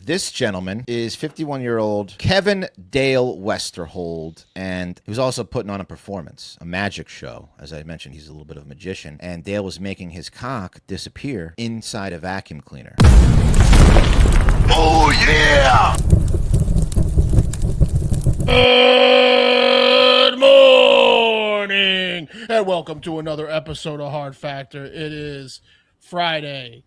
This gentleman is 51-year-old Kevin Dale Westerhold, and he was also putting on a performance, a magic show. As I mentioned, he's a little bit of a magician, and Dale was making his cock disappear inside a vacuum cleaner. Oh, yeah! Good morning, and welcome to another episode of Hard Factor. It is Friday,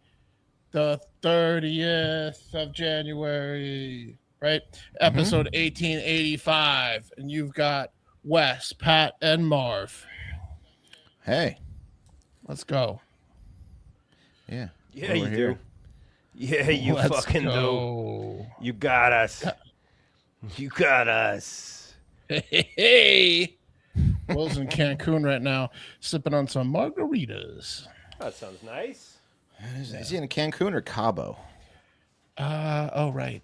the 30th of January, right? Episode 1885, and you've got Wes, Pat, and Marv. Hey. Let's go. Yeah. Yeah, you do. Yeah, you Let's fucking go. do. You got us. You got us. Hey. Will's in Cancun right now, sipping on some margaritas. That sounds nice. Is he in Cancun or Cabo? Right.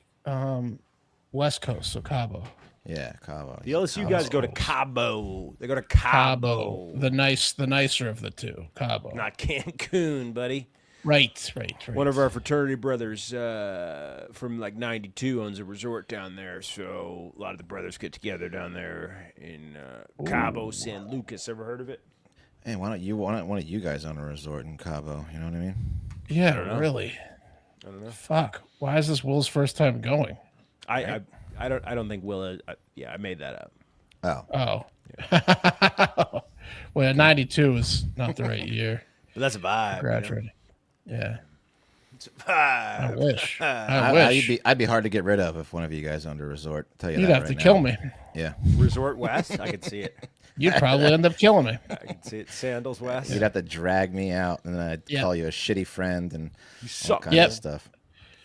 West Coast, so Cabo. Yeah, Cabo. The LSU guys go to Cabo. They go to Cabo. The nicer of the two, Cabo. Not Cancun, buddy. Right. One of our fraternity brothers from like 92 owns a resort down there, so a lot of the brothers get together down there in Cabo San Lucas. Ever heard of it? Hey, why don't one of you guys own a resort in Cabo? You know what I mean? Yeah, really. I don't know. Fuck. Why is this Will's first time going? I don't think Will. I made that up. Oh. Oh. Well, 92 is not the right year. But that's a vibe. Graduating. Yeah. It's a vibe. I wish. I wish. I'd be hard to get rid of if one of you guys owned a resort. I'll tell you You'd that have right to now. kill me. Yeah. Resort West? I can see it. You'd probably end up killing me. I can see it. Sandals West. You'd have to drag me out, and then I'd Yep. call you a shitty friend and all suck. kinds Yep. of stuff.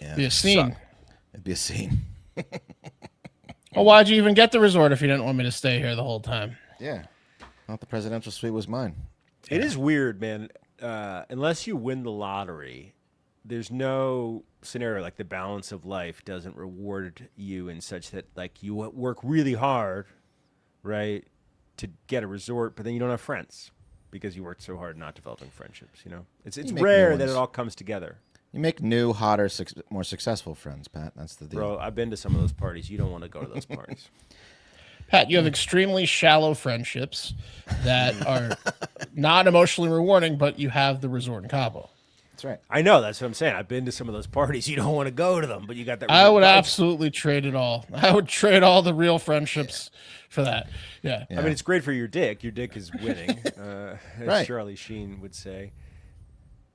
Yeah. Be a scene. It'd be a scene. Well, why'd you even get the resort if you didn't want me to stay here the whole time? Yeah. Well, the presidential suite was mine. It is weird, man. Unless you win the lottery, there's no scenario like the balance of life doesn't reward you in such that like you work really hard, right, to get a resort, but then you don't have friends because you worked so hard not developing friendships. You know, it's You make rare new that it ones. all comes together. You make new, hotter, more successful friends, Pat. That's the deal. Bro, I've been to some of those parties. You don't want to go to those parties. Pat, you have extremely shallow friendships that are not emotionally rewarding, but you have the resort in Cabo. That's right. I know. That's what I'm saying. I've been to some of those parties. You don't want to go to them, but you got that. I resort would vibes. absolutely trade it all. I would trade all the real friendships for that. Yeah. I mean, it's great for your dick. Your dick is winning, as Right. Charlie Sheen would say.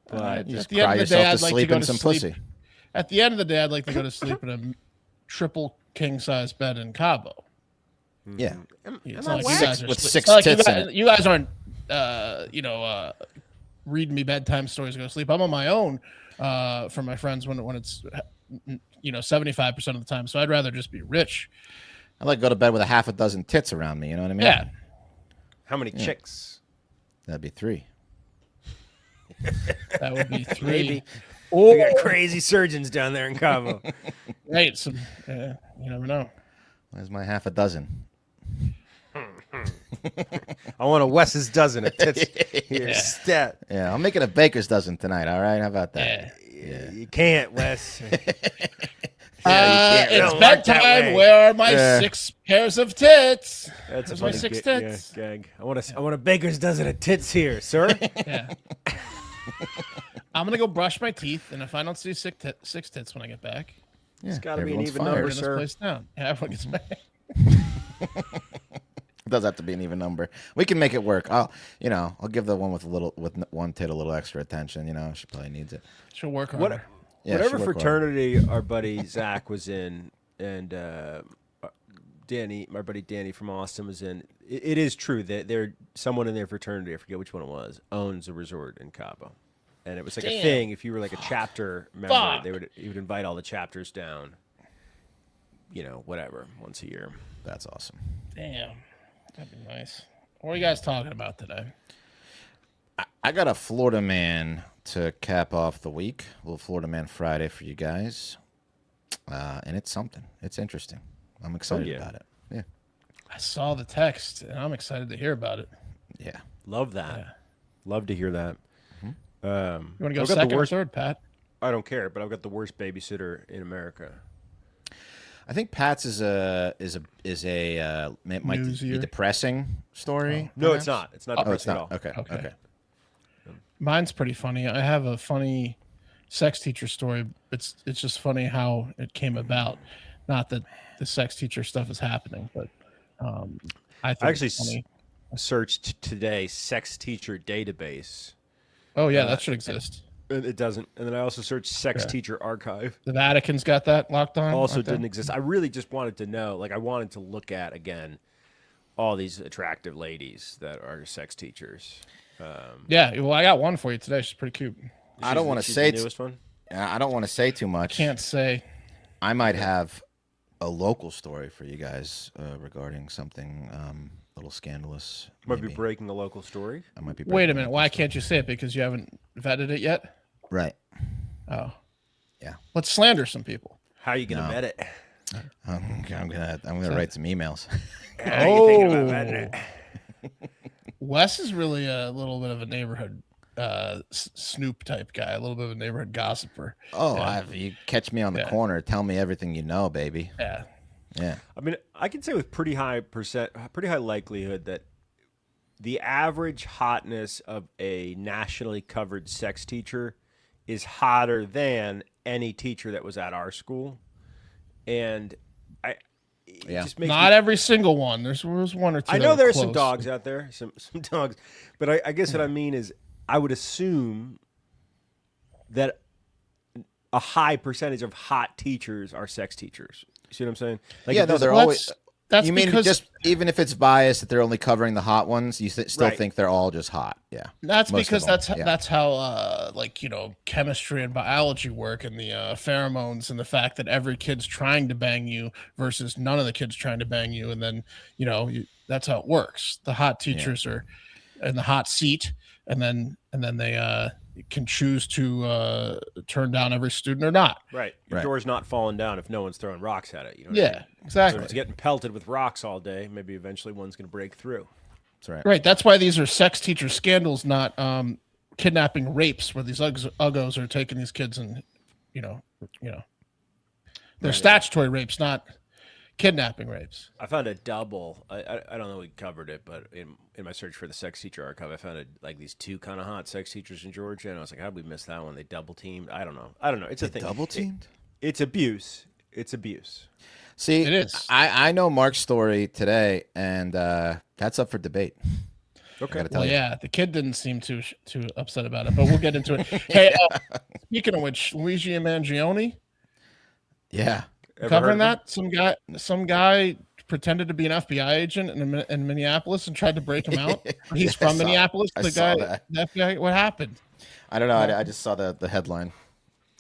But At You just the end cry of the day, yourself to I'd like to sleep go in to some sleep. pussy. At the end of the day, I'd like to go to sleep in a triple king size bed in Cabo. Yeah. It's not like you guys are With sleep- six it's not like tits in you guys aren't, reading me bedtime stories to go to sleep. I'm on my own for my friends when it's 75% of the time. So I'd rather just be rich. I like to go to bed with a half a dozen tits around me. You know what I mean? Yeah. how many chicks? That'd be 3. That would be 3. Maybe. Oh, We got crazy surgeons down there in Cabo. right. Some, you never know. Where's my half a dozen? I want a Wes's dozen of tits here. Stat. Yeah, I'll make it a baker's dozen tonight. All right, how about that? Yeah. You can't, Wes. It's don't work that bedtime. way. Where are my Yeah. 6 pairs of tits? That's Where's a my funny 6 ga- tits? gag. I want a baker's dozen of tits here, sir. Yeah. I'm gonna go brush my teeth, and if I don't see 6 tits when I get back, Yeah, It's gotta be an everyone's even fired. number, burn this sir. place down. Yeah, everyone gets back. It does have to be an even number. We can make it work. I'll give the one with one tit a little extra attention. You know, she probably needs it. She'll work on What, it. Yeah, whatever she'll work hard. fraternity our buddy Zach was in, and my buddy Danny from Austin was in, it is true that someone in their fraternity, I forget which one it was, owns a resort in Cabo. And it was like a Damn. thing. If you were like a chapter member, Fuck. he would invite all the chapters down. Whatever, once a year. That's awesome. Damn, that'd be nice. What are you guys talking about today? I got a Florida man to cap off the week. A little Florida Man Friday for you guys. And it's something. It's interesting. I'm excited yeah. about it. Yeah. I saw the text, and I'm excited to hear about it. Yeah. Love that. Yeah. Love to hear that. You want to go I've got the second or worst- third, Pat? I don't care, but I've got the worst babysitter in America. I think Pat's is a might be Newsier. depressing story. No, perhaps? it's not. It's not Oh, it's depressing not. at all. Okay. Mine's pretty funny. I have a funny sex teacher story. It's just funny how it came about. Not that the sex teacher stuff is happening, but I think I actually it's funny. searched today sex teacher database. Oh yeah, that should exist. And it doesn't. And then I also searched sex Yeah. teacher archive. The Vatican's got that locked on. Also locked down? didn't exist. I really just wanted to know. Like I wanted to look at again all these attractive ladies that are sex teachers. Yeah, well, I got one for you today. She's pretty cute. I don't want to She's say the newest one. I don't want to say too much. Can't say. I might have a local story for you guys regarding something a little scandalous. Might be maybe. breaking a local story. I might be. Wait breaking a minute. Why can't you say it? Because you haven't vetted it yet? Right. Oh. Yeah. Let's slander some people. How are you gonna vet it? I'm gonna write some emails. How are you thinking about vetting it? Wes is really a little bit of a neighborhood Snoop type guy, a little bit of a neighborhood gossiper. Oh, Yeah. you catch me on the corner, tell me everything you know, baby. Yeah. Yeah. I mean, I can say with pretty high likelihood that the average hotness of a nationally covered sex teacher is hotter than any teacher that was at our school, and it Yeah. just makes Not me, every single one. There's one or two. I that know were there are some close. dogs out there, some dogs, but I guess what I mean is I would assume that a high percentage of hot teachers are sex teachers. You see what I'm saying? Like Yeah, if no, this- they're Well, always. That's You mean because just even if it's biased that they're only covering the hot ones, you still Right. think they're all just hot? Yeah. That's Most of because them, yeah. that's how chemistry and biology work, and the pheromones, and the fact that every kid's trying to bang you versus none of the kids trying to bang you, and then that's how it works. The hot teachers are in the hot seat, and then they can choose to turn down every student or not. Right. Your Right. door's not falling down if no one's throwing rocks at it. You know what I Yeah, mean? So exactly. if it's getting pelted with rocks all day, maybe eventually one's going to break through. That's right. Right. That's why these are sex teacher scandals, not kidnapping rapes, where these uggos are taking these kids and they're statutory rapes, not kidnapping rapes. I found a double. I don't know if we covered it, but in my search for the sex teacher archive, I found these two kind of hot sex teachers in Georgia, and I was like, how did we miss that one? They double teamed. I don't know. It's a thing. Double teamed? It's abuse. It's abuse. See, It is. I know Mark's story today, and that's up for debate. Okay. gotta tell Well, you. yeah, the kid didn't seem too upset about it, but we'll get into it. Hey, speaking of which, Luigi Mangione Yeah. Ever heard covering of him? that. Some guy pretended to be an FBI agent in Minneapolis and tried to break him out. He's Yeah, from Minneapolis. I The saw guy, that. the FBI. What happened? I don't know. I just saw the headline.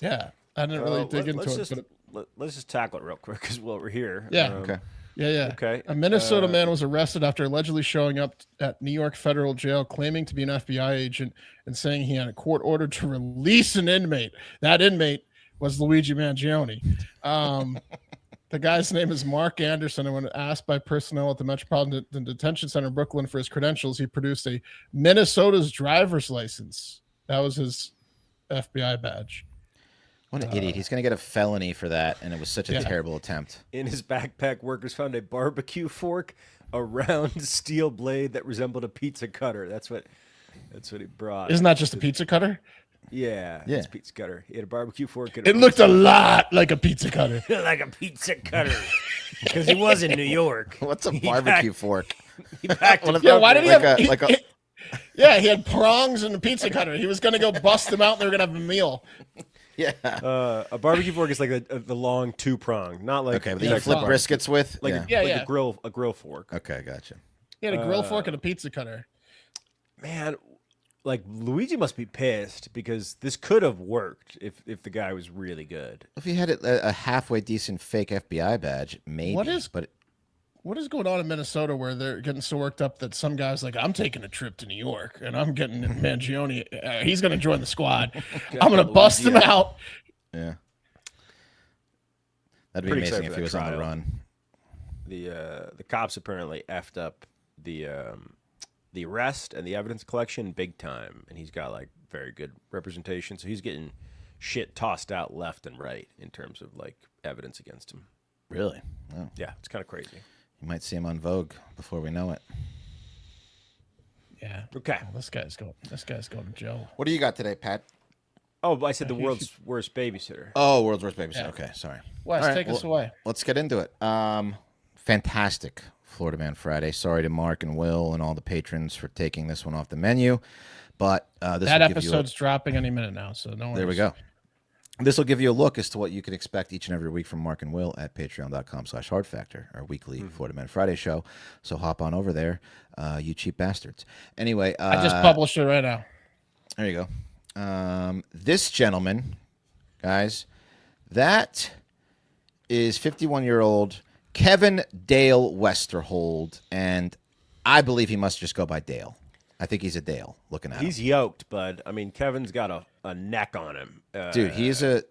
Yeah, I didn't really dig into let's it. just, But let's just tackle it real quick because we're here. Yeah. Okay. yeah. Okay. A Minnesota man was arrested after allegedly showing up at New York federal jail, claiming to be an FBI agent and saying he had a court order to release an inmate. That inmate was Luigi Mangione. The guy's name is Mark Anderson, and when asked by personnel at the Metropolitan Detention Center in Brooklyn for his credentials, he produced a Minnesota's driver's license. That was his FBI badge. What an idiot. He's going to get a felony for that, and it was such a Yeah. terrible attempt. In his backpack, workers found a barbecue fork, a round steel blade that resembled a pizza cutter. That's what he brought. Isn't that just a pizza cutter? Yeah, Yeah. it's a pizza cutter. He had a barbecue fork. And It looked a lot like a pizza cutter. like a pizza cutter because he was in New York. What's a He barbecue packed- fork? He packed One it of Yeah, those- why did he like have? a, like a, Yeah, he had prongs and a pizza cutter. He was going to go bust them out, and they were going to have a meal. yeah. a barbecue fork is like the long two prong, not like Okay, but Yeah, you flip fine. briskets with? like yeah. Yeah, like yeah. a grill fork. Okay, gotcha. He had a grill fork and a pizza cutter. Man, like Luigi must be pissed because this could have worked if the guy was really good. If you had a halfway decent fake FBI badge, maybe. But What is going on in Minnesota where they're getting so worked up that some guy's like, I'm taking a trip to New York and I'm getting Mangione. He's going to join the squad. I'm going to bust him out. yeah. That'd be Pretty amazing excited if for he that was on the trial. run. The cops apparently effed up the arrest and the evidence collection big time, and he's got like very good representation, so he's getting shit tossed out left and right in terms of like evidence against him. Really? Oh. Yeah, it's kind of crazy. You might see him on Vogue before we know it. Yeah. Okay. Oh, this guy's going to jail. What do you got today, Pat? Oh, I said the world's worst babysitter. Oh, world's worst babysitter. Yeah. Okay, sorry. Wes, All right, take us away. Let's get into it. Fantastic Florida Man Friday. Sorry to Mark and Will and all the patrons for taking this one off the menu, but this That will give you episode's dropping any minute now, so no worries. there we go. This will give you a look as to what you can expect each and every week from Mark and Will at patreon.com/hardfactor, our weekly Florida Man Friday show. So hop on over there, you cheap bastards. Anyway, I just published it right now. there you go. This gentleman, guys, that is 51-year-old Kevin Dale Westerhold, and I believe he must just go by Dale. I think he's a Dale looking at him. He's yoked, bud. I mean, Kevin's got a neck on him. Dude, he's a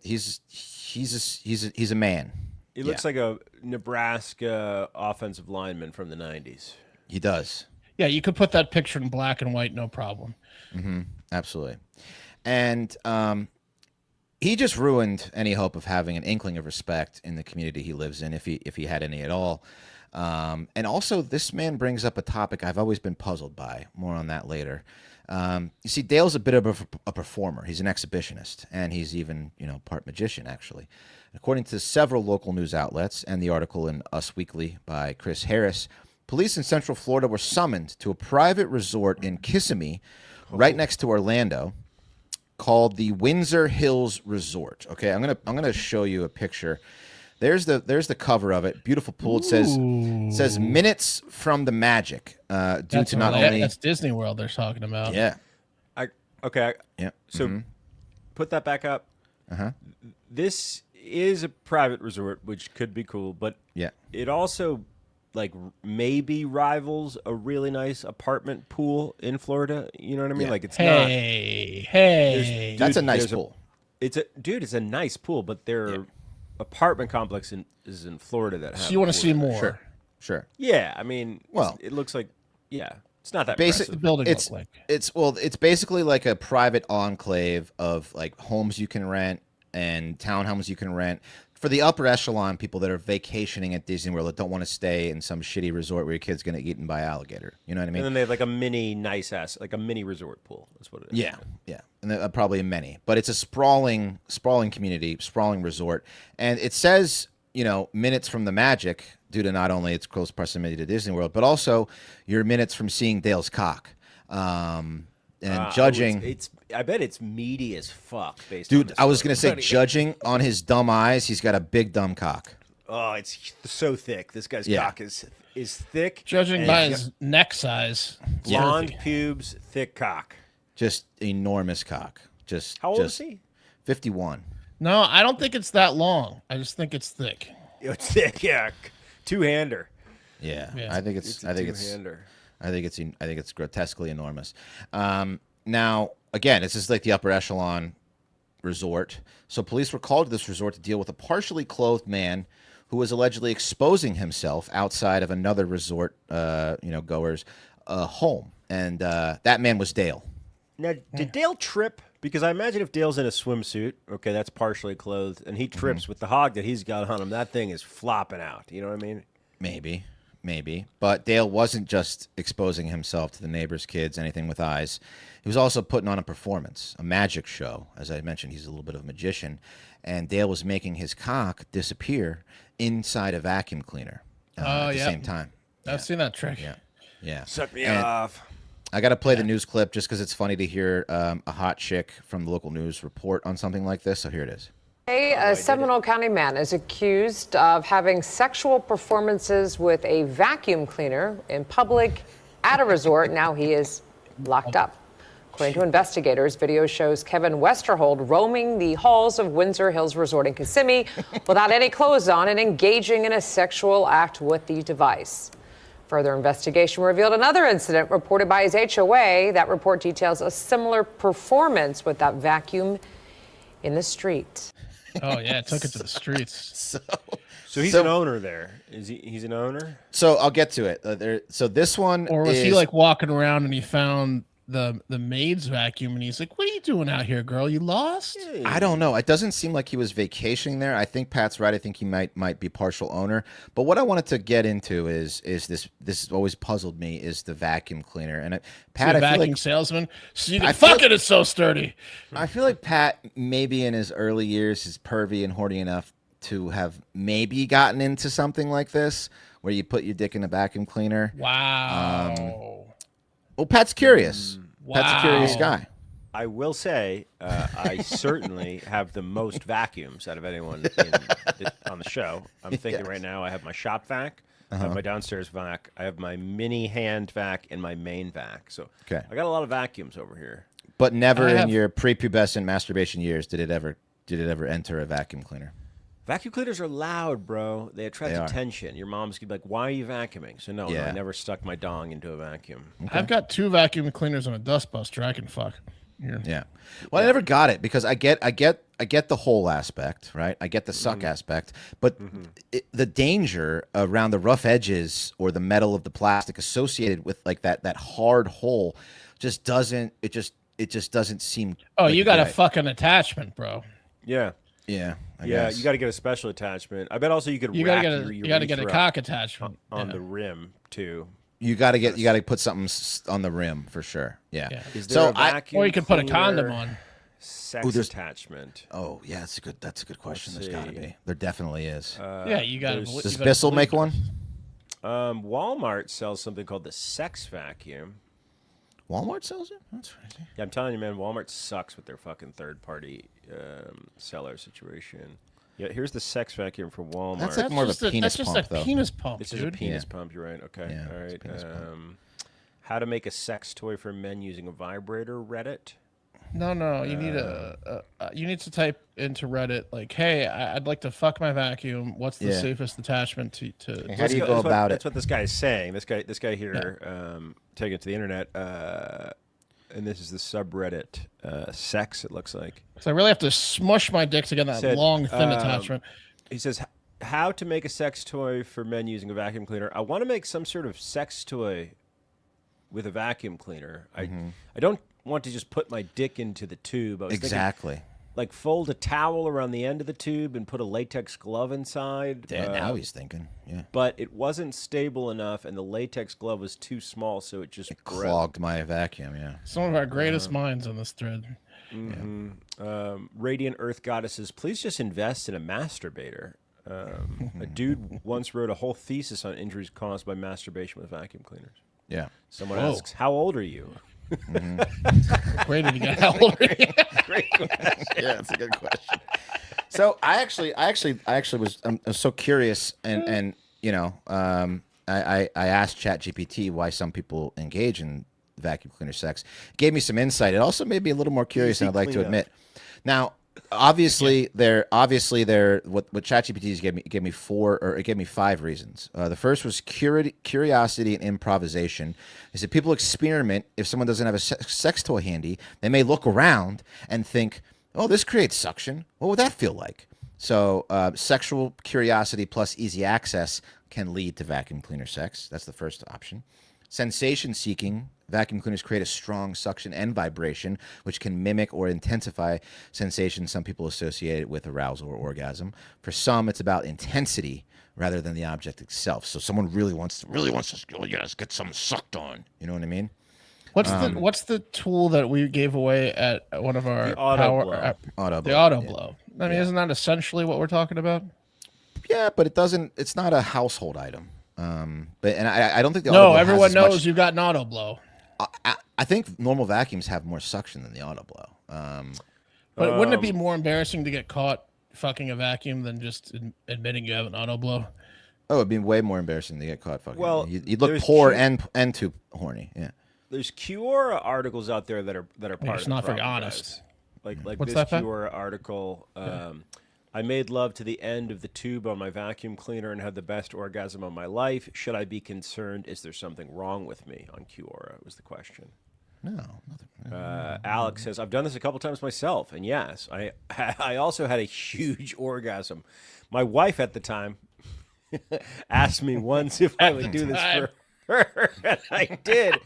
man. He looks like a Nebraska offensive lineman from the 90s. He does. Yeah, you could put that picture in black and white, no problem. Absolutely. And he just ruined any hope of having an inkling of respect in the community he lives in, if he had any at all. And also, this man brings up a topic I've always been puzzled by. More on that later. You see, Dale's a bit of a performer. He's an exhibitionist, and he's even, part magician, actually. According to several local news outlets and the article in Us Weekly by Chris Harris, police in Central Florida were summoned to a private resort in Kissimmee, right next to Orlando, called the Windsor Hills Resort. Okay, I'm gonna show you a picture. There's the cover of it. Beautiful pool. It says minutes from the magic. Due to not only that's Disney World they're talking about. yeah. Yeah. So put that back up. This is a private resort, which could be cool, but Yeah. it also maybe rivals a really nice apartment pool in Florida. You know what I mean? Yeah. It's Hey. That's a nice there's pool. It's a nice pool, but their apartment complex is in Florida that has. So you want to see more? Sure. Yeah, I mean, Well, it looks like it's not that Basic impressive. The building It's look like. it's basically like a private enclave of like homes you can rent and townhomes you can rent for the upper echelon people that are vacationing at Disney World that don't want to stay in some shitty resort where your kid's going to get eaten by alligator. You know what I mean? And then they have like a mini a mini resort pool. That's what it is. Yeah, and then, probably many, but it's a sprawling community, sprawling resort, and it says minutes from the magic due to not only its close proximity to Disney World, but also your minutes from seeing Dale's cock, and judging. I bet it's meaty as fuck. Dude, I was gonna say, judging on his dumb eyes, he's got a big dumb cock. Oh, it's so thick. This guy's cock is thick. Judging by his neck size, Blonde girthy. pubes, thick cock. Just enormous cock. Just How old is he? 51. No, I don't think it's that long. I just think it's thick. It's thick, yeah. Two-hander. Yeah, Yeah. I think it's two-hander. I think it's grotesquely enormous. Now, again, this is like the upper echelon resort. So police were called to this resort to deal with a partially clothed man who was allegedly exposing himself outside of another resort, goer's home, and that man was Dale. Now, did Dale trip? Because I imagine if Dale's in a swimsuit, okay, that's partially clothed, and he trips with the hog that he's got on him, that thing is flopping out. You know what I mean? Maybe. But Dale wasn't just exposing himself to the neighbors' kids, anything with eyes. He was also putting on a performance, a magic show. As I mentioned, he's a little bit of a magician. And Dale was making his cock disappear inside a vacuum cleaner at the same time. I've seen that trick. Yeah. Suck me off. I got to play the news clip just because it's funny to hear a hot chick from the local news report on something like this. So here it is. A Seminole County man is accused of having sexual performances with a vacuum cleaner in public at a resort. Now he is locked up. According to investigators, video shows Kevin Westerhold roaming the halls of Windsor Hills Resort in Kissimmee without any clothes on and engaging in a sexual act with the device. Further investigation revealed another incident reported by his HOA. That report details a similar performance with that vacuum in the street. Oh yeah, it took it to the streets. So he's an owner there. Is he? He's an owner. So I'll get to it. So this one Or was is, he like walking around and he found the maid's vacuum, and he's like, "What are you doing out here, girl? You lost?" I don't know. It doesn't seem like he was vacationing there. I think Pat's right. I think he might be partial owner. But what I wanted to get into is this. This has always puzzled me is the vacuum cleaner. And Pat, The I feel vacuum like salesman. So you I can feel fuck like- it. It's so sturdy. I feel like Pat maybe in his early years is pervy and horny enough to have maybe gotten into something like this, where you put your dick in a vacuum cleaner. Wow. Well, Pat's curious. Pat's a curious Wow. guy. I will say, I certainly have the most vacuums out of anyone on the show. I'm thinking right now I have my shop vac, I have my downstairs vac, I have my mini hand vac, and my main vac. So Okay. I got a lot of vacuums over here. But never I in have- your prepubescent masturbation years did it ever enter a vacuum cleaner. Vacuum cleaners are loud, bro. They attract They are. attention. Your mom's gonna be like, "Why are you vacuuming?" So no, Yeah. I never stuck my dong into a vacuum. I've got 2 vacuum cleaners and a dustbuster. I can fuck. Here. Yeah. Well, I never got it because I get the whole aspect, right? I get the suck aspect, but the danger around the rough edges or the metal of the plastic associated with like that hard hole just doesn't seem. Oh, like you a got a good fucking attachment, bro. Yeah, Yeah, I yeah. guess. You got to get a special attachment. I bet also you could You wrap gotta your get you gotta get a urethra cock attachment on Yeah. the rim too. You got to put something on the rim for sure. Yeah. Yeah. Is there So a vacuum Or you could put a condom cleaner on. sex Ooh, there's- attachment? Oh yeah, that's a good question. Let's There's got to see. be. There definitely is. Yeah, you got to. Does Bissell make one? Walmart sells something called the sex vacuum. Walmart sells it. That's crazy. Yeah, I'm telling you, man, Walmart sucks with their fucking third-party seller situation. Yeah, here's the sex vacuum for Walmart. That's like more of a penis that's pump, just a though. penis pump, This is dude. a penis pump. You're right. Okay. Yeah, All it's a right. penis pump. How to make a sex toy for men using a vibrator? Reddit. No, you need you need to type into Reddit like, "Hey, I'd like to fuck my vacuum. What's the Yeah. safest attachment to?" How do you go about That's it? what this guy is saying. This guy here, taking it to the internet, and this is the subreddit sex. It looks like. So I really have to smush my dick to get that Said, long, thin attachment. He says, "How to make a sex toy for men using a vacuum cleaner? I want to make some sort of sex toy with a vacuum cleaner. I don't want to just put my dick into the tube. I was thinking, Exactly. like fold a towel around the end of the tube and put a latex glove inside. Yeah, now he's thinking. Yeah. But it wasn't stable enough, and the latex glove was too small, so it just broke. Clogged my vacuum. Yeah. Some of our greatest minds on this thread. Radiant Earth Goddesses, please just invest in a masturbator. A dude once wrote a whole thesis on injuries caused by masturbation with vacuum cleaners. Yeah. Someone Whoa. asks, "How old are you?" Waiting to get how old are you? Yeah, that's a good question. So I actually was I'm so curious and you know I asked ChatGPT why some people engage in vacuum cleaner sex. It gave me some insight. It also made me a little more curious than I'd like to cleanup. admit. Now, obviously, what ChatGPT gave me 5 reasons. The first was curiosity and improvisation. He said people experiment. If someone doesn't have a sex toy handy, they may look around and think, "Oh, this creates suction. What would that feel like?" So, sexual curiosity plus easy access can lead to vacuum cleaner sex. That's the first option. Sensation seeking. Vacuum cleaners create a strong suction and vibration, which can mimic or intensify sensations some people associate it with arousal or orgasm. For some, it's about intensity rather than the object itself. So someone really wants to get something sucked on. You know what I mean? What's the tool that we gave away at one of our The auto power blow. Auto the blow, auto yeah. blow? I mean, isn't that essentially what we're talking about? Yeah, but it's not a household item. But I don't think the auto No, blow has everyone as much- knows you got an auto blow. I think normal vacuums have more suction than the auto blow. But wouldn't it be more embarrassing to get caught fucking a vacuum than just admitting you have an auto blow? Oh, it'd be way more embarrassing to get caught fucking. Well, you'd look there's poor two- and too horny. Yeah. There's Cura articles out there that are part it's of the not very problem, honest. guys. Like What's this that, Pat? Cura article. I made love to the end of the tube on my vacuum cleaner and had the best orgasm of my life. Should I be concerned? Is there something wrong with me? On Cura was the question. No, nothing. Alex says, I've done this a couple times myself, and yes, I also had a huge orgasm. My wife at the time asked me once if I would do this for And I did.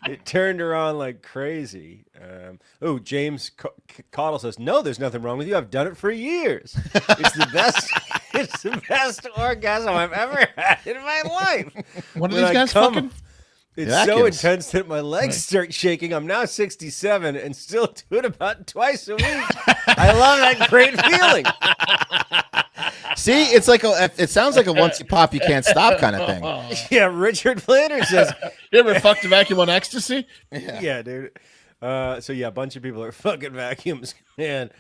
It turned her on like crazy. James Caudle says, "No, there's nothing wrong with you. I've done it for years. It's the best. It's the best orgasm I've ever had in my life." What are When these I guys come, fucking? It's Yeah, so Atkins. intense that my legs start shaking. I'm now 67 and still do it about twice a week. I love that great feeling. See, it's like it sounds like a once you pop, you can't stop kind of thing. Yeah, Richard Flanders says, You ever fucked a vacuum on ecstasy? yeah, dude. So yeah, a bunch of people are fucking vacuums, man.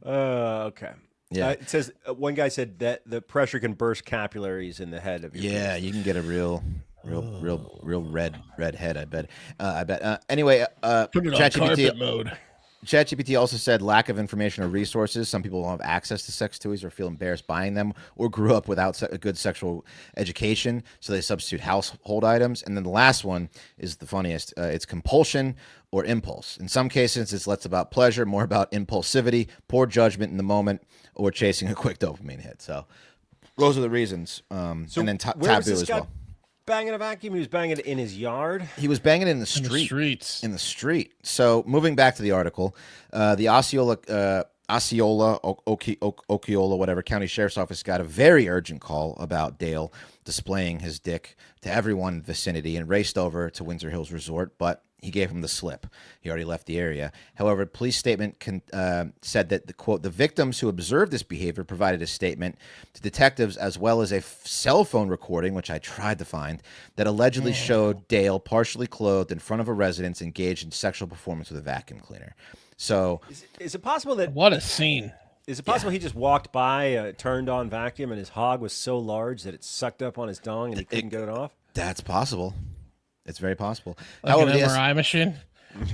Okay. Yeah. It says one guy said that the pressure can burst capillaries in the head of your Yeah, penis. you can get a real red head. I bet. Anyway, Put it on carpet mode. ChatGPT also said lack of information or resources. Some people don't have access to sex toys or feel embarrassed buying them, or grew up without a good sexual education, so they substitute household items. And then the last one is the funniest. It's compulsion or impulse. In some cases, it's less about pleasure, more about impulsivity, poor judgment in the moment, or chasing a quick dopamine hit. So those are the reasons. And then where was taboo this as guy well. banging a vacuum? He was banging it in his yard. He was banging it in the street. streets. In the street. So moving back to the article, the Osceola, Okeola, whatever, County Sheriff's Office got a very urgent call about Dale displaying his dick to everyone in the vicinity and raced over to Windsor Hills Resort, but he gave him the slip. He already left the area. However, police statement said that, the victims who observed this behavior provided a statement to detectives as well as a cell phone recording, which I tried to find, that allegedly showed Dale partially clothed in front of a residence engaged in sexual performance with a vacuum cleaner. So Is it possible that What a scene. Is it possible he just walked by a turned on vacuum and his hog was so large that it sucked up on his dong and he couldn't get it off? that's possible. It's very possible. Like an MRI machine.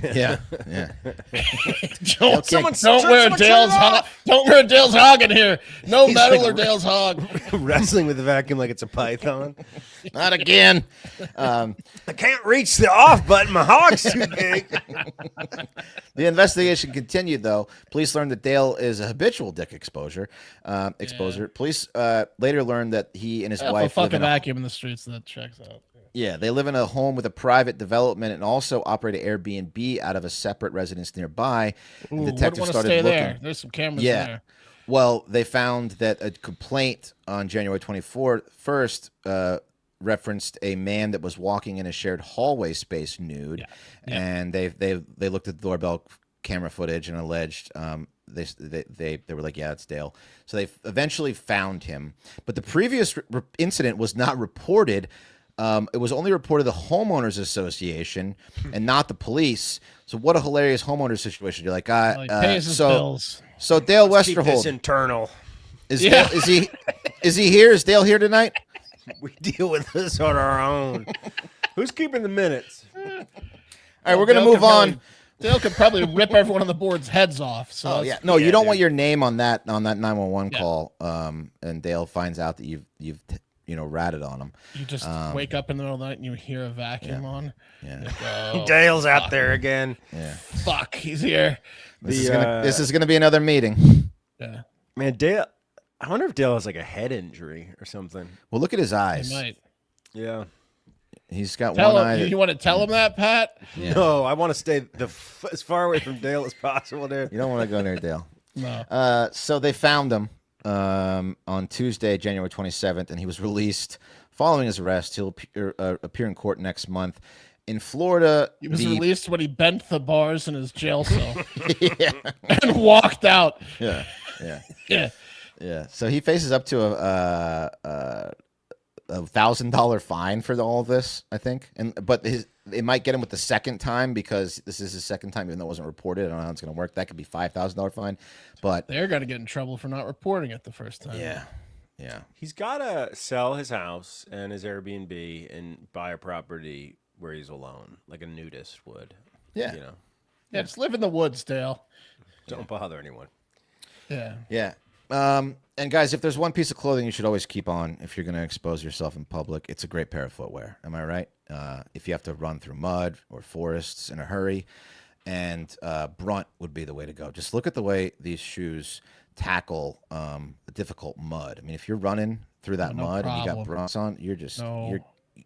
Yeah. Don't, Someone don't wear Dale's hog. Don't wear Dale's hog in here. No metal or Dale's hog. Wrestling with the vacuum like it's a python. Not again. I can't reach the off button. My hog's too big. The investigation continued, though. Police learned that Dale is a habitual dick exposer. Police later learned that he and his If a wife live fucking in a, vacuum in the streets, that checks out. they live in a home with a private development and also operate an Airbnb out of a separate residence nearby. Ooh, Detectives wouldn't started stay looking. there. There's some cameras Yeah. there. Well, they found that a complaint on January 24th referenced a man that was walking in a shared hallway space nude, and they looked at the doorbell camera footage and alleged they were like, yeah, it's Dale. So they eventually found him, but the previous incident was not reported. It was only reported to the homeowners association and not the police. So what a hilarious homeowners situation! You're like, He pays his bills. So Dale Keep this Westerhold internal. is he here? Is Dale here tonight? We deal with this on our own. Who's keeping the minutes? All right, we're gonna move on. Dale could probably rip everyone on the board's heads off. So Oh that's- yeah, no, you don't dude. want your name on that 911 call. And Dale finds out that you've ratted on him. You just wake up in the middle of the night and you hear a vacuum on. Yeah, Like, oh, Dale's out there again. yeah. fuck, he's here. This is gonna be another meeting. Yeah, Man, Dale. I wonder if Dale has like a head injury or something. Well, look at his he eyes. Oh, might. Yeah. He's got Tell one him. eye. You want to tell him that, Pat? No, I want to stay as far away from Dale as possible, dude. You don't want to go near Dale. No. So they found him on Tuesday, January 27th, and he was released following his arrest. He'll appear in court next month. In Florida, He was released when he bent the bars in his jail cell and walked out. Yeah. Yeah. Yeah. So he faces up to a $1,000 fine for all of this, I think. But it might get him with the second time because this is his second time, even though it wasn't reported. I don't know how it's going to work. That could be $5,000 fine. But They're going to get in trouble for not reporting it the first time. yeah. He's got to sell his house and his Airbnb and buy a property where he's alone, like a nudist would. Yeah. You know, Yeah, just live in the woods, Dale. don't bother anyone. Yeah. Yeah. And guys, if there's one piece of clothing you should always keep on if you're going to expose yourself in public, it's a great pair of footwear. Am I right? If you have to run through mud or forests in a hurry, and brunt would be the way to go. Just look at the way these shoes tackle the difficult mud. I mean, if you're running through that No mud and you got problem. brunts on, you're just No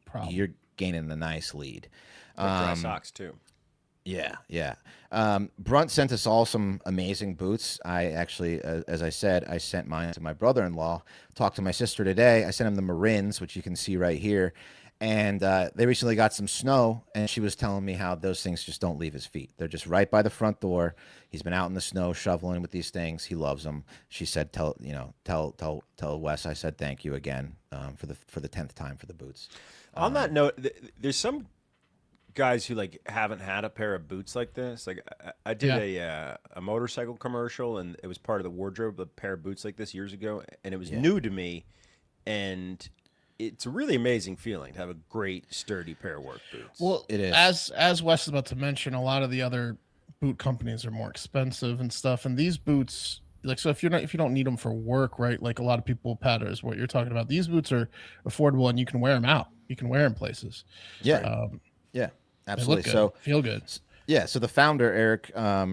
problem. gaining a nice lead. Like dry socks too. Yeah. Brunt sent us all some amazing boots. I actually, as I said, I sent mine to my brother-in-law. Talked to my sister today. I sent him the Marins, which you can see right here. And they recently got some snow, and she was telling me how those things just don't leave his feet. They're just right by the front door. He's been out in the snow shoveling with these things. He loves them. She said, "Tell Wes I said thank you again for the 10th time for the boots." On that note, there's some guys who like haven't had a pair of boots like this. Like I did a motorcycle commercial, and it was part of the wardrobe, a pair of boots like this years ago, and it was new to me, and it's a really amazing feeling to have a great sturdy pair of work boots. Well, it is. As Wes is about to mention, a lot of the other boot companies are more expensive and stuff, and these boots, like, so if you don't need them for work, right? Like a lot of people patter is what you're talking about. These boots are affordable, and you can wear them out. You can wear them places. Yeah, absolutely. So feel good. Yeah, so the founder, Eric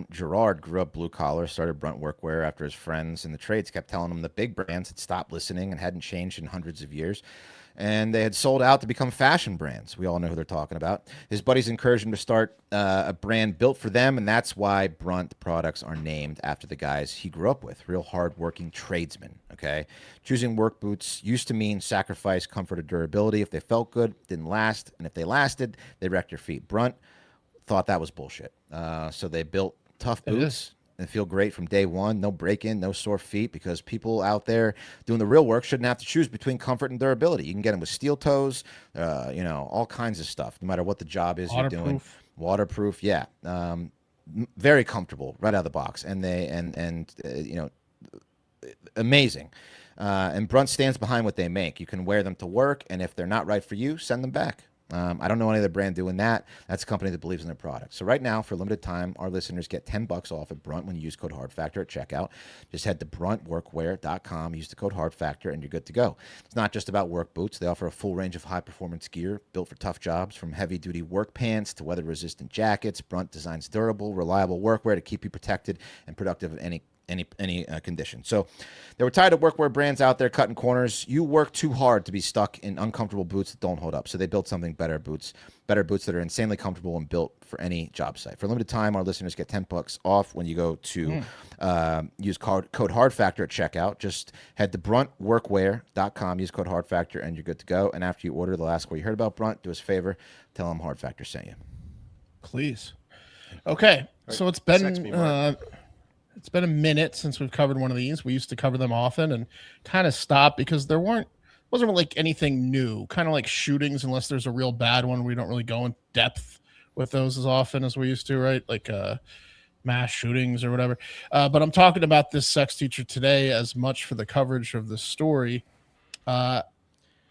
Gerard, grew up blue collar, started Brunt Workwear after his friends in the trades kept telling him the big brands had stopped listening and hadn't changed in hundreds of years. And they had sold out to become fashion brands. We all know who they're talking about. His buddies encouraged him to start a brand built for them, and that's why Brunt products are named after the guys he grew up with, real hard-working tradesmen, okay? Choosing work boots used to mean sacrifice, comfort, or durability. If they felt good, didn't last, and if they lasted, they wrecked your feet. Brunt thought that was bullshit. So they built tough boots and feel great from day one. No break-in, no sore feet, because people out there doing the real work shouldn't have to choose between comfort and durability. You can get them with steel toes, all kinds of stuff, no matter what the job is you're doing. Waterproof, yeah. Very comfortable right out of the box, and amazing. And Brunt stands behind what they make. You can wear them to work, and if they're not right for you, send them back. I don't know any other brand doing that. That's a company that believes in their product. So right now, for a limited time, our listeners get $10 off at Brunt when you use code HARDFACTOR at checkout. Just head to bruntworkwear.com, use the code HARDFACTOR, and you're good to go. It's not just about work boots. They offer a full range of high-performance gear built for tough jobs, from heavy-duty work pants to weather-resistant jackets. Brunt designs durable, reliable workwear to keep you protected and productive in any condition. So there were tired of workwear brands out there cutting corners. You work too hard to be stuck in uncomfortable boots that don't hold up. So they built something better boots that are insanely comfortable and built for any job site. For a limited time, our listeners get $10 off when you go to use code HARDFACTOR at checkout. Just head to bruntworkwear.com, use code HARDFACTOR, and you're good to go. And after you order, they'll ask where you heard about Brunt. Do us a favor, tell them Hard Factor sent you. Please. Okay, so it's been a minute since we've covered one of these. We used to cover them often and kind of stopped because wasn't like anything new. Kind of like shootings, unless there's a real bad one. We don't really go in depth with those as often as we used to, right? Like mass shootings or whatever. But I'm talking about this sex teacher today as much for the coverage of the story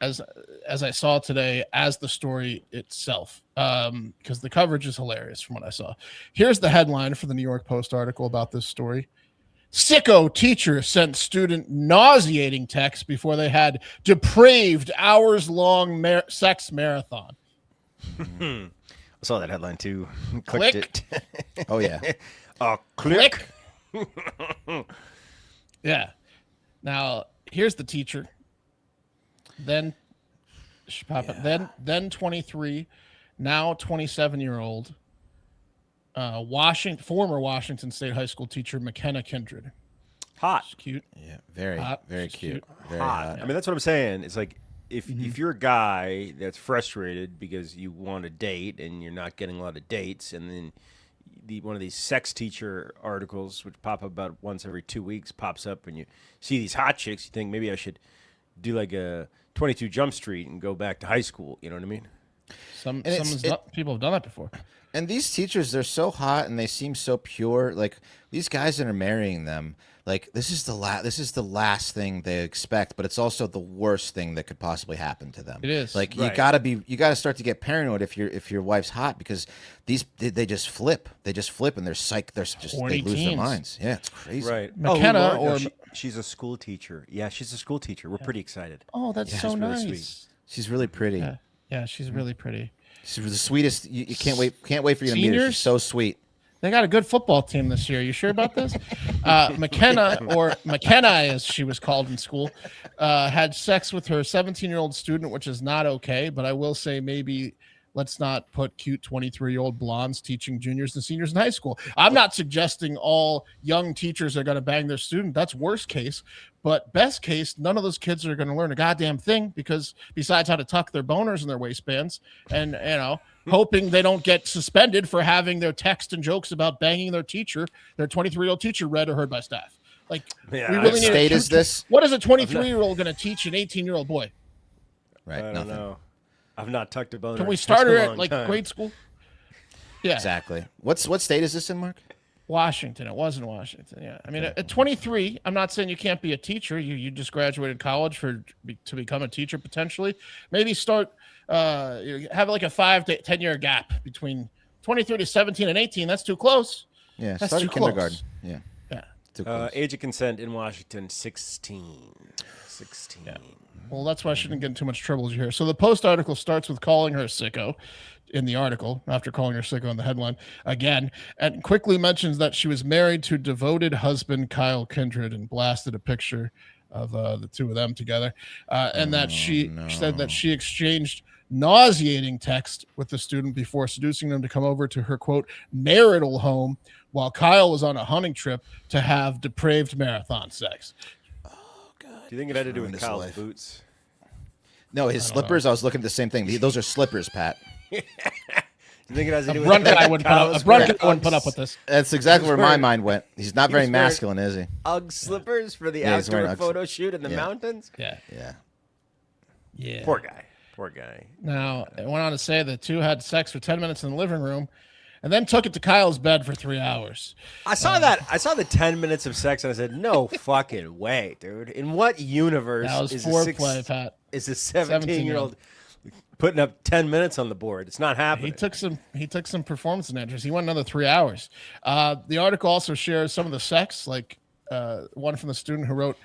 as I saw today as the story itself, because the coverage is hilarious from what I saw. Here's the headline for the New York Post article about this story. Sicko teacher sent student nauseating text before they had depraved hours-long sex marathon. I saw that headline too. Clicked it. Oh, yeah. Click. Yeah. Now, here's the teacher. Then 23, now 27-year-old former Washington State high school teacher McKenna Kindred. Hot. She's cute. Yeah, very, hot. very She's cute. Very hot. hot. I mean, that's what I'm saying. It's like if you're a guy that's frustrated because you want a date and you're not getting a lot of dates, and then one of these sex teacher articles, which pop up about once every 2 weeks, pops up, and you see these hot chicks, you think maybe I should do like a 22 Jump Street and go back to high school. You know what I mean? People have done that before. And these teachers, they're so hot and they seem so pure. Like these guys that are marrying them, like this is the last thing they expect, but it's also the worst thing that could possibly happen to them. It is. Like right. you gotta start to get paranoid if your wife's hot, because they just flip. They just flip and they're psyched. They lose their minds. Yeah, it's crazy. Right. McKenna she's a school teacher. Yeah, she's a school teacher. We're pretty excited. Oh, that's so really nice. sweet. She's really pretty. Yeah, she's really pretty. She's the sweetest. You can't wait for you to meet her. Seniors? She's so sweet. They got a good football team this year. You sure about this? McKenna, or McKenna as she was called in school, had sex with her 17-year-old student, which is not okay. But I will say maybe let's not put cute 23-year-old blondes teaching juniors and seniors in high school. I'm not suggesting all young teachers are going to bang their student. That's worst case. But best case, none of those kids are going to learn a goddamn thing, because besides how to tuck their boners in their waistbands and, hoping they don't get suspended for having their text and jokes about banging their teacher, their 23-year-old teacher, read or heard by staff. Like, Yeah, we really What need state is this? What is a 23-year-old going to teach an 18-year-old boy? Right. I don't Nothing. know. I've not tucked a boner. Can we in start such a her at long like time. grade school? Yeah. Exactly. What state is this in, Mark? Washington. It was in Washington. Yeah. I mean, at 23, I'm not saying you can't be a teacher. You just graduated college to become a teacher potentially. Maybe start have like a 5 to 10 year gap between 23 to 17 and 18. That's too close. Yeah, That's start in too close. kindergarten. Yeah. Yeah. Too close. Age of consent in Washington, 16. 16. Yeah. Well, that's why I shouldn't get in too much trouble as you hear. So the Post article starts with calling her a sicko in the article, after calling her sicko in the headline again, and quickly mentions that she was married to devoted husband Kyle Kindred, and blasted a picture of the two of them together, and that she said that she exchanged nauseating text with the student before seducing them to come over to her, quote, marital home, while Kyle was on a hunting trip to have depraved marathon sex. Do you think it had to do with Ruined his Kyle's life. boots? No, his slippers. I was looking at the same thing. Those are slippers, Pat. Do you think it has to do with Brunt guy wouldn't put up. Kyle's A brunt wearing guy wouldn't put Uggs- up with this. That's exactly where my wearing- mind went. He's not very was wearing- masculine, is he? Ugg slippers for the Yeah, he's wearing outdoor Uggs. photo shoot in the Yeah. mountains? Yeah. Yeah. Yeah. Poor guy. Poor guy. Now, it went on to say the two had sex for 10 minutes in the living room and then took it to Kyle's bed for 3 hours. I saw that. I saw the 10 minutes of sex and I said, no fucking way, dude. In what universe That was is foreplay, Pat. is a 17-year-old putting up 10 minutes on the board? It's not happening. He took some performance enhancers. He went another 3 hours. The article also shares some of the sex, like one from the student who wrote,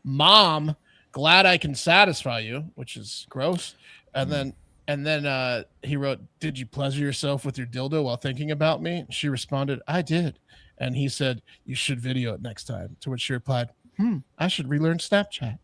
"Mom, glad I can satisfy you," which is gross. And then he wrote, "Did you pleasure yourself with your dildo while thinking about me?" She responded, "I did." And he said, "You should video it next time." To which she replied, "I should relearn Snapchat."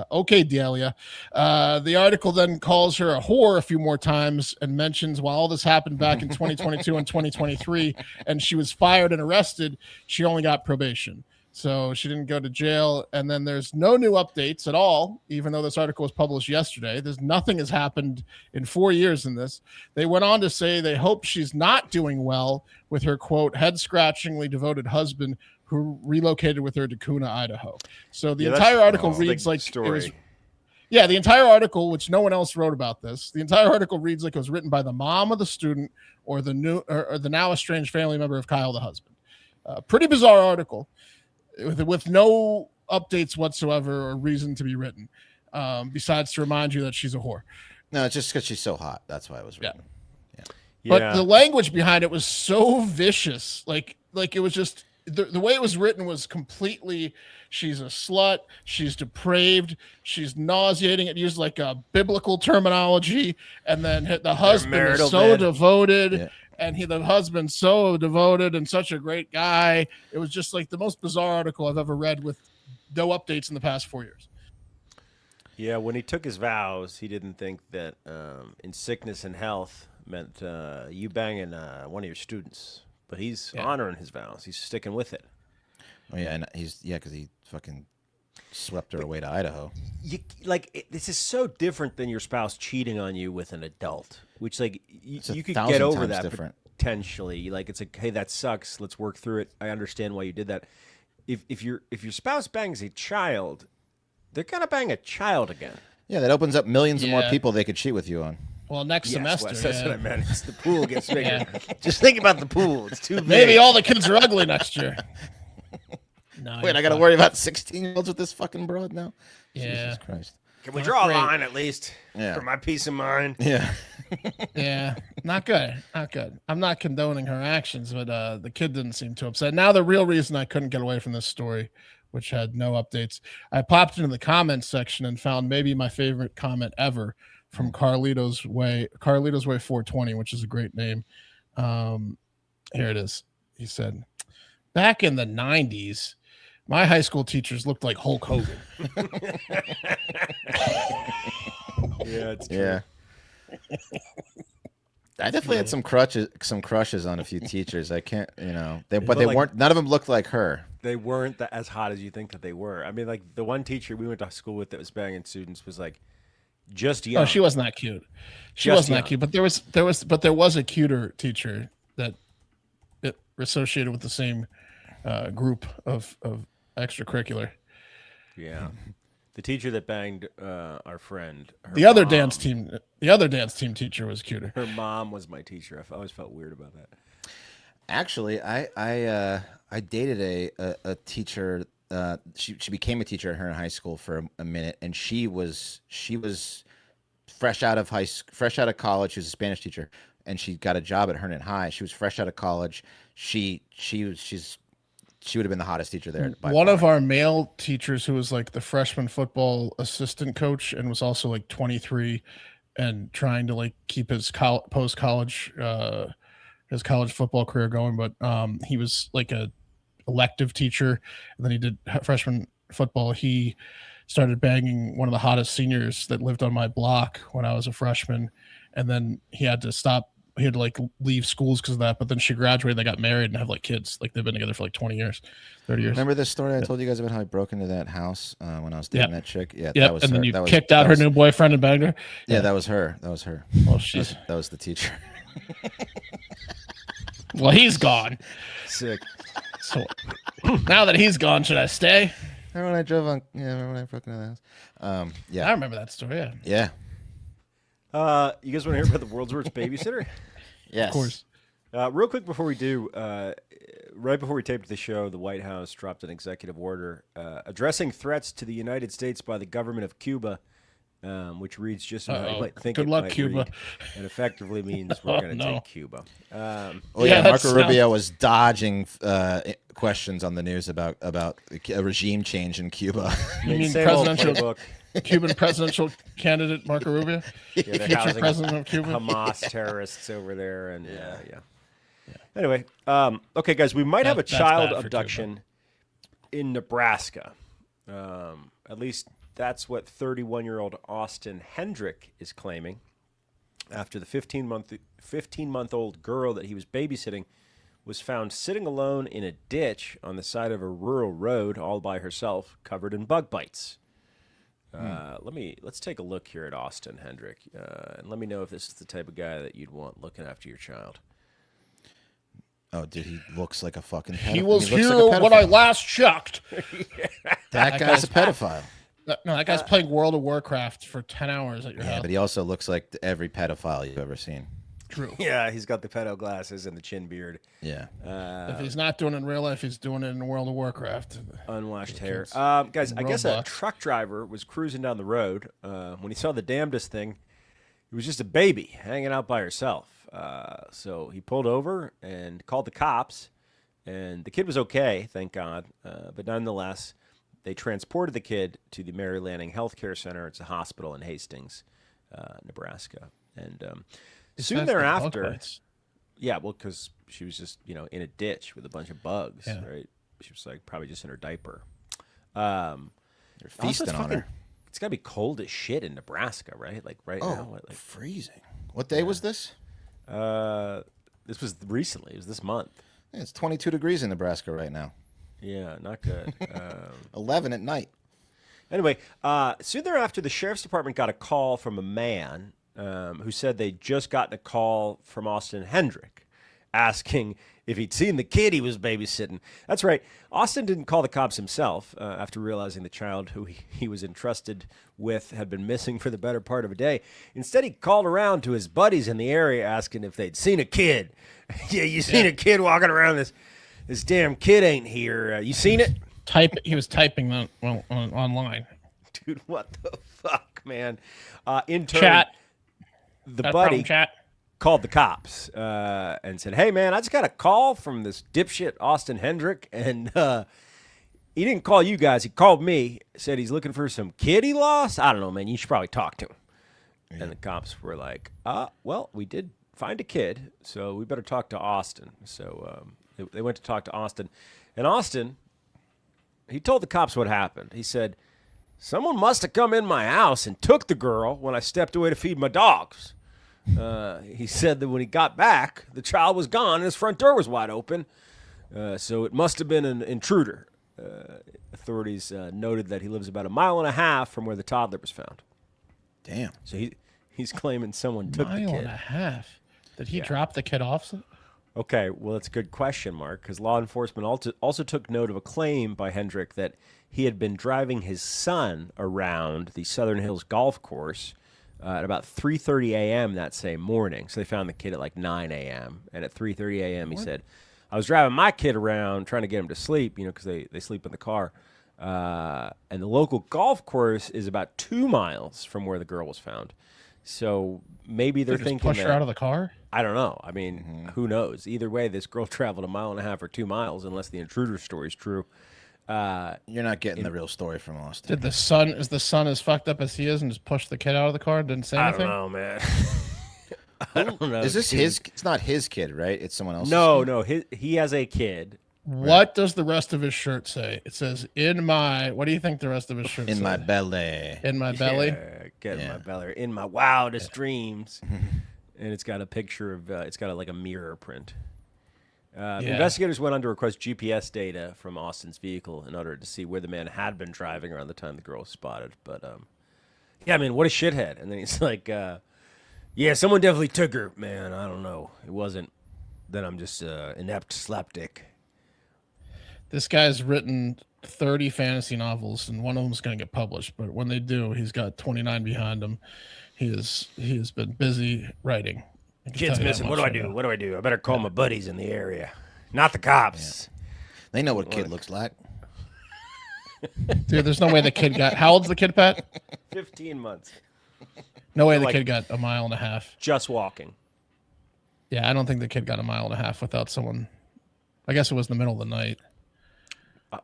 Okay, Delia. The article then calls her a whore a few more times and mentions while all this happened back in 2022 and 2023, and she was fired and arrested, she only got probation. So she didn't go to jail. And then there's no new updates at all, even though this article was published yesterday. There's nothing has happened in 4 years in this. They went on to say they hope she's not doing well with her, quote, head-scratchingly devoted husband who relocated with her to Kuna, Idaho. So the entire article reads like it was. Yeah, the entire article, which no one else wrote about this, the entire article reads like it was written by the mom of the student or the now estranged family member of Kyle, the husband. Pretty bizarre article with no updates whatsoever or reason to be written, besides to remind you that she's a whore. No, it's just because she's so hot. That's why it was written. But the language behind it was so vicious. Like it was just the way it was written was completely, she's a slut, she's depraved, she's nauseating. It used like a biblical terminology, and then the husband is so devoted. Yeah. And the husband's so devoted and such a great guy. It was just like the most bizarre article I've ever read with no updates in the past 4 years. Yeah, when he took his vows, he didn't think that in sickness and health meant you banging one of your students. But he's honoring his vows. He's sticking with it. Oh yeah, and because he fucking swept her away to Idaho. This is so different than your spouse cheating on you with an adult, which you could 1,000 get over times that different. potentially. Like, it's like, hey, that sucks. Let's work through it. I understand why you did that. If your spouse bangs a child, they're gonna bang a child again. Yeah, that opens up millions of more people they could cheat with you on. Well, next semester. Wes, that's what I meant. It's the pool gets bigger. Just think about the pool. It's too big. Maybe all the kids are ugly next year. No, Wait, I got to worry about 16-year-olds with this fucking broad now? Yeah. Jesus Christ. Can we draw great. a line at least Yeah. for my peace of mind? Yeah. Yeah, not good. Not good. I'm not condoning her actions, but the kid didn't seem too upset. Now, the real reason I couldn't get away from this story, which had no updates, I popped into the comments section and found maybe my favorite comment ever from Carlito's Way 420, which is a great name. Here it is. he said, back in the 90s, my high school teachers looked like Hulk Hogan. Yeah, it's true. Yeah. I definitely had some crushes on a few teachers. I can't, but they like- weren't. None of them looked like her. They weren't as hot as you think that they were. I mean, like the one teacher we went to school with that was banging students was like just young. Oh, she wasn't that cute. She Just wasn't young. that cute. But there was a cuter teacher that associated with the same group of extracurricular. Yeah. The teacher that banged our friend. The other dance team teacher was cuter. Her mom was my teacher. I always felt weird about that. Actually, I dated a teacher. She became a teacher at her in high school for a minute, and she was fresh out of college. She was a Spanish teacher, and she got a job at Herndon High. She was fresh out of college. She would have been the hottest teacher there. One of our male teachers who was like the freshman football assistant coach and was also like 23 and trying to like keep his post-college his college football career going, but he was like a elective teacher, and then he did freshman football. He started banging one of the hottest seniors that lived on my block when I was a freshman, and then he had to stop. He had to like leave schools because of that, but then she graduated, they got married and have like kids. Like they've been together for like 20 years, 30 years. Remember this story I told you guys about how I broke into that house when I was dating that chick? Yeah, that was and her. Then you kicked out her new boyfriend and banged her? Yeah, that was her. That was her. Oh, she's that was the teacher. Well, he's gone. Sick. So now that he's gone, should I stay? Remember when I drove on? Yeah, remember when I broke into the house? Yeah, I remember that story. Yeah. Yeah. You guys want to hear about the world's worst babysitter? Yes. Of course. Real quick before we do, right before we taped the show, the White House dropped an executive order addressing threats to the United States by the government of Cuba, which reads just how you might think. Good it luck, might Cuba. read, and effectively means we're going to no. take Cuba. Marco Rubio was dodging questions on the news about a regime change in Cuba. You mean presidential Cuban presidential candidate Marco Rubio? Yeah, they're Future housing president of Cuba? Hamas terrorists over there, and yeah. Anyway, okay, guys, we might have a That's child bad for abduction in Nebraska. At least that's what 31-year-old Austin Hendrick is claiming. After the 15-month-old girl that he was babysitting was found sitting alone in a ditch on the side of a rural road, all by herself, covered in bug bites. Let's take a look here at Austin Hendrick, and let me know if this is the type of guy that you'd want looking after your child. Oh, dude, he looks like a fucking pedophile. He was looks here like a when I last checked. That guy's a pedophile. No, that guy's playing World of Warcraft for 10 hours at your Yeah, house. but he also looks like every pedophile you've ever seen. True. Yeah, he's got the pedo glasses and the chin beard. Yeah. If he's not doing it in real life, he's doing it in World of Warcraft. Unwashed hair. Guys, I guess a Roblox. truck driver was cruising down the road when he saw the damnedest thing. It was just a baby hanging out by herself. So he pulled over and called the cops, and the kid was okay, thank God. But nonetheless, they transported the kid to the Mary Lanning Healthcare Center. It's a hospital in Hastings, Nebraska. And soon thereafter, yeah, well, because she was just, in a ditch with a bunch of bugs, right? She was like probably just in her diaper. They're feasting on her. It's got to be cold as shit in Nebraska, right? Like now. Like, freezing. What day was this? This was recently. It was this month. Yeah, it's 22 degrees in Nebraska right now. Yeah, not good. 11 at night. Anyway, soon thereafter, the sheriff's department got a call from a man who said they'd just gotten a call from Austin Hendrick asking if he'd seen the kid he was babysitting. That's right. Austin didn't call the cops himself after realizing the child who he was entrusted with had been missing for the better part of a day. Instead, he called around to his buddies in the area asking if they'd seen a kid. Yeah, you seen a kid walking around? This damn kid ain't here. You seen it? He was typing that online. Dude, what the fuck, man? In turn, Chat. the Got a buddy problem, chat? called the cops and said, hey, man, I just got a call from this dipshit Austin Hendrick, and he didn't call you guys. He called me, said he's looking for some kid he lost. I don't know, man. You should probably talk to him. Yeah. And the cops were like, well, we did find a kid, so we better talk to Austin. So They went to talk to Austin. And Austin, he told the cops what happened. He said, someone must have come in my house and took the girl when I stepped away to feed my dogs. He said that when he got back, the child was gone and his front door was wide open. So it must have been an intruder. Authorities noted that he lives about 1.5 miles from where the toddler was found. Damn. So he's claiming someone took the kid. 1.5 miles. Did he drop the kid off? Okay, well, that's a good question, Mark, because law enforcement also took note of a claim by Hendrick that he had been driving his son around the Southern Hills golf course at about 3:30 a.m. that same morning. So they found the kid at like 9 a.m. And at 3:30 a.m. he said, I was driving my kid around trying to get him to sleep, because they sleep in the car. And the local golf course is about 2 miles from where the girl was found. So maybe they're thinking push her out of the car? I don't know. I mean, who knows? Either way, this girl traveled 1.5 miles or 2 miles, unless the intruder story is true. You're not getting the real story from Austin. Is the son as fucked up as he is and just pushed the kid out of the car and didn't say anything? I don't know, man. I don't know. Is this his? It's not his kid, right? It's someone else's. No. He has a kid. What does the rest of his shirt say? It says, in my... What do you think the rest of his shirt says? In my belly. In my belly? Get in my belly. In my wildest dreams. And it's got a picture of... it's got like a mirror print. Investigators went on to request GPS data from Austin's vehicle in order to see where the man had been driving around the time the girl was spotted. But, I mean, what a shithead. And then he's like, someone definitely took her. Man, I don't know. It wasn't. Then I'm just inept slapdick. This guy's written 30 fantasy novels, and one of them's going to get published. But when they do, he's got 29 behind him. He has been busy writing. Kid's missing. What do I do? What do I do? I better call my buddies in the area, not the cops. Yeah. They know what a kid looks like. Dude, there's no way the kid got... How old's the kid, Pat? 15 months. No way the kid got 1.5 miles. Just walking. Yeah, I don't think the kid got 1.5 miles without someone... I guess it was in the middle of the night.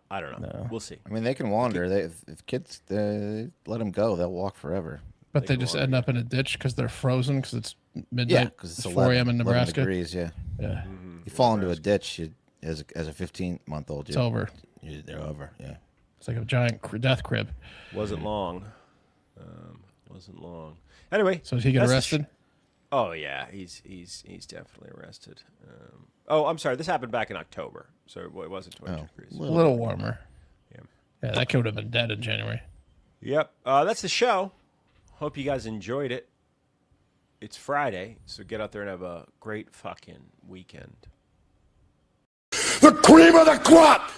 I don't know. No. We'll see. I mean, they can wander. If kids let them go, they'll walk forever. But they just end up in a ditch because they're frozen because it's midnight. Yeah, because it's 4 a.m. in Nebraska. 11 degrees, yeah. Mm-hmm. You fall into a ditch as a 15-month-old. It's over. They're over, yeah. It's like a giant death crib. Wasn't long. Anyway. So did he get arrested? Oh, yeah. He's definitely arrested. I'm sorry. This happened back in October, so it wasn't 22 degrees. A little warmer. Yeah, that kid would have been dead in January. Yep. That's the show. Hope you guys enjoyed it. It's Friday, so get out there and have a great fucking weekend. The cream of the crop!